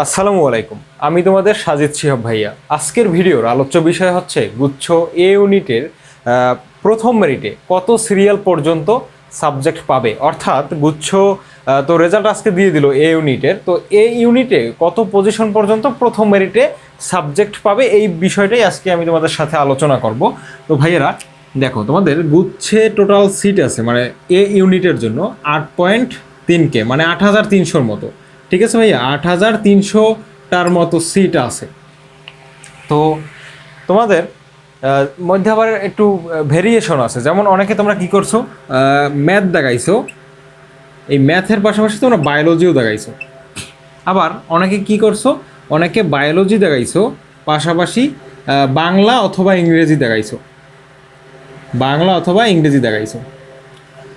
আসসালামু আলাইকুম। আমি তোমাদের সাজিদ শিহাব ভাইয়া। আজকের ভিডিওর আলোচ্য বিষয় হচ্ছে গুচ্ছ এ ইউনিটের প্রথম মেরিটে কত সিরিয়াল পর্যন্ত সাবজেক্ট পাবে, অর্থাৎ গুচ্ছ তো রেজাল্ট আজকে দিয়ে দিল এ ইউনিটের, তো এ ইউনিটে কত পজিশন পর্যন্ত প্রথম মেরিটে সাবজেক্ট পাবে, এই বিষয়টাই আজকে আমি তোমাদের সাথে আলোচনা করব। তো ভাইয়েরা দেখো, তোমাদের গুচ্ছে টোটাল সিট আছে মানে এ ইউনিটের জন্য 8.3K মানে 8,300-র মতো। ঠিক আছে ভাইয়া, 8,300টার মতো সিট আছে। তো তোমাদের মধ্যে আবার একটু ভেরিয়েশন আছে, যেমন অনেকে তোমরা কি করছো, ম্যাথ দেখাইছো, এই ম্যাথের পাশাপাশি তোমরা বায়োলজিও দেখাইছো। আবার অনেকে কি করছো, অনেকে বায়োলজি দেখাইছো পাশাপাশি বাংলা অথবা ইংরেজি দেখাইছো, বাংলা অথবা ইংরেজি দেখাইছো।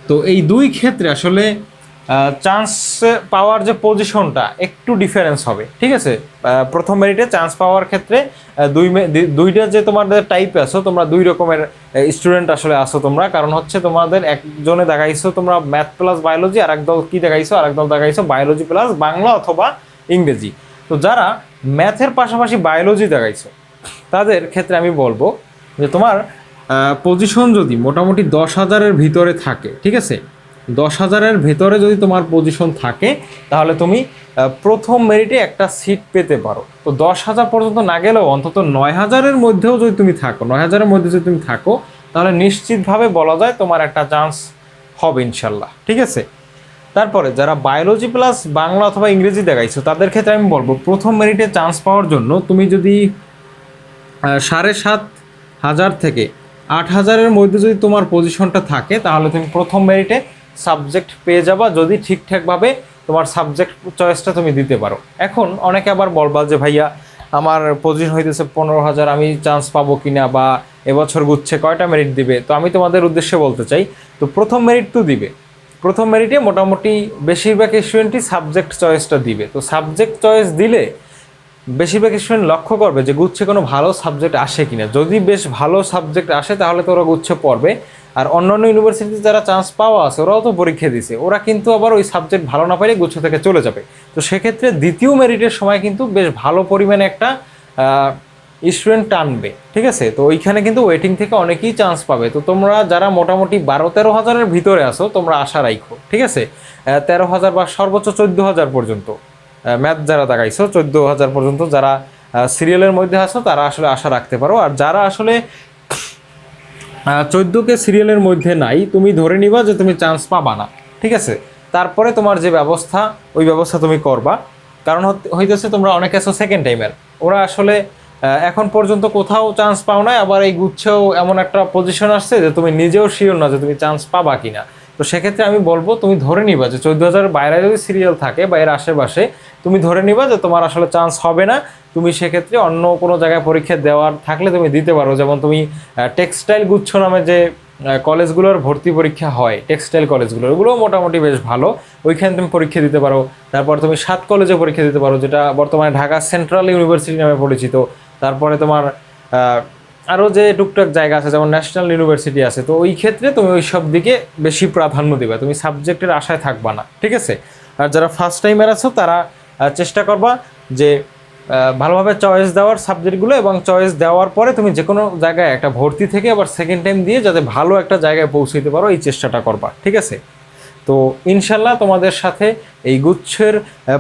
তো এই দুই ক্ষেত্রে আসলে চান্স পাওয়ার যে পজিশনটা একটু ডিফারেন্স হবে। ঠিক আছে, প্রথম মেরিটে চান্স পাওয়ার ক্ষেত্রে দুইটা যে তোমাদের টাইপ আছো, তোমরা দুই রকমের স্টুডেন্ট আসলে আসো তোমরা। কারণ হচ্ছে তোমাদের একজনে দেখাইছো তোমরা ম্যাথ প্লাস বায়োলজি, আর একদল কি দেখাইছো, আর একদল দেখাইছো বায়োলজি প্লাস বাংলা অথবা ইংরেজি। তো যারা ম্যাথের পাশাপাশি বায়োলজি দেখাইছো তাদের ক্ষেত্রে আমি বলবো যে তোমার পজিশন যদি মোটামুটি 10,000-এর ভিতরে থাকে, ঠিক আছে, 10,000-এর ভেতরে যদি তোমার পজিশন থাকে তাহলে তুমি প্রথম মেরিটে একটা সিট পেতে পারো। তো 10,000 পর্যন্ত না গেলেও অন্তত 9,000-এর মধ্যেও যদি তুমি থাকো, 9,000-এর মধ্যে যদি তুমি থাকো তাহলে নিশ্চিতভাবে বলা যায় তোমার একটা চান্স হবে ইনশাল্লাহ। ঠিক আছে, তারপরে যারা বায়োলজি প্লাস বাংলা অথবা ইংরেজি দেখাইছো তাদের ক্ষেত্রে আমি বলবো প্রথম মেরিটে চান্স পাওয়ার জন্য তুমি যদি 7,500 থেকে 8,000-এর মধ্যে যদি তোমার পজিশনটা থাকে তাহলে তুমি প্রথম মেরিটে সাবজেক্ট পেয়ে যাবা, যদি ঠিকঠাকভাবে তোমার সাবজেক্ট চয়েসটা তুমি দিতে পারো। এখন অনেকে আবার বলবা যে ভাইয়া আমার পজিশন হইতেছে 15,000, আমি চান্স পাবো কিনা, বা এবছর গুচ্ছে কয়টা মেরিট দিবে। তো আমি তোমাদের উদ্দেশ্যে বলতে চাই, তো প্রথম মেরিট তো দিবে, প্রথম মেরিটে মোটামুটি বেশিরভাগ স্টুডেন্টই সাবজেক্ট চয়েসটা দিবে। তো সাবজেক্ট চয়েস দিলে বেশিরভাগ স্টুডেন্ট লক্ষ্য করবে যে গুচ্ছে কোনো ভালো সাবজেক্ট আসে কিনা। যদি বেশ ভালো সাবজেক্ট আসে তাহলে তো ওরা গুচ্ছে পড়বে। আর অন্যান্য ইউনিভার্সিটিতে যারা চান্স পাওয়া আছে ওরাও তো পরীক্ষা দিছে, ওরা কিন্তু আবার ওই সাবজেক্ট ভালো না পাইলে গুচ্ছ থেকে চলে যাবে। তো সেক্ষেত্রে দ্বিতীয় মেরিটের সময় কিন্তু বেশ ভালো পরিমাণে একটা স্টুডেন্ট টানবে। ঠিক আছে, তো ওইখানে কিন্তু ওয়েটিং থেকে অনেকেই চান্স পাবে। তো তোমরা যারা মোটামুটি 12-13 হাজারের ভিতরে আসো তোমরা আশা রাখো। ঠিক আছে, 13,000 বা সর্বোচ্চ 14,000 পর্যন্ত ম্যাথ যারা দেখাইছো, 14,000 পর্যন্ত যারা সিরিয়ালের মধ্যে আসো তারা আসলে আশা রাখতে পারো। আর যারা আসলে 14K সিরিয়ালের মধ্যে নাই, তুমি ধরে নিবা যে তুমি চান্স পাবা না। ঠিক আছে, তারপরে তোমার যে ব্যবস্থা ওই ব্যবস্থা তুমি করবা। কারণ হইতেছে তোমরা অনেকে আছো সেকেন্ড টাইমের, ওরা আসলে এখন পর্যন্ত কোথাও চান্স পাও না, আবার এই গুচ্ছেও এমন একটা পজিশন আসছে যে তুমি নিজেও শিওর না যে তুমি চান্স পাবা কিনা। তো সেক্ষেত্রে আমি বলবো তুমি ধরে নিবা যে 14,000-এর বাইরে যদি সিরিয়াল থাকে বা এর আশেপাশে, তুমি ধরে নিবা যে তোমার আসলে চান্স হবে না। তুমি সেক্ষেত্রে অন্য কোনো জায়গায় পরীক্ষা দেওয়ার থাকলে তুমি দিতে পারো। যেমন তুমি টেক্সটাইল গুচ্ছ নামে যে কলেজগুলোর ভর্তি পরীক্ষা হয়, টেক্সটাইল কলেজগুলোর, ওগুলোও মোটামুটি বেশ ভালো, ওইখানে তুমি পরীক্ষা দিতে পারো। তারপর তুমি 7 কলেজে পরীক্ষা দিতে পারো, যেটা বর্তমানে ঢাকা সেন্ট্রাল ইউনিভার্সিটি নামে পরিচিত। তারপরে তোমার আরও যে টুকটাক জায়গা আছে যেমন ন্যাশনাল ইউনিভার্সিটি আছে। তো ওই ক্ষেত্রে তুমি ওই সব দিকে বেশি প্রাধান্য দেবে, তুমি সাবজেক্টের আশায় থাকবা না। ঠিক আছে, আর যারা ফার্স্ট টাইমের আছো তারা চেষ্টা করবা যে ভালোভাবে চয়েস দেওয়ার সাবজেক্টগুলো, এবং চয়েস দেওয়ার পরে তুমি যে কোনো জায়গায় একটা ভর্তি থেকে আবার সেকেন্ড টাইম দিয়ে যাতে ভালো একটা জায়গায় পৌঁছতে পারো এই চেষ্টাটা করবা। ঠিক আছে, তো ইনশাল্লাহ তোমাদের সাথে এই গুচ্ছের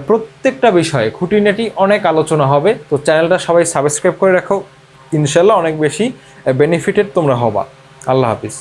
প্রত্যেকটা বিষয়ে খুঁটিনাটি অনেক আলোচনা হবে। তো চ্যানেলটা সবাই সাবস্ক্রাইব করে রাখো, ইনশাল্লাহ অনেক বেশি বেনিফিটেড তোমরা হবা। আল্লাহ হাফিজ।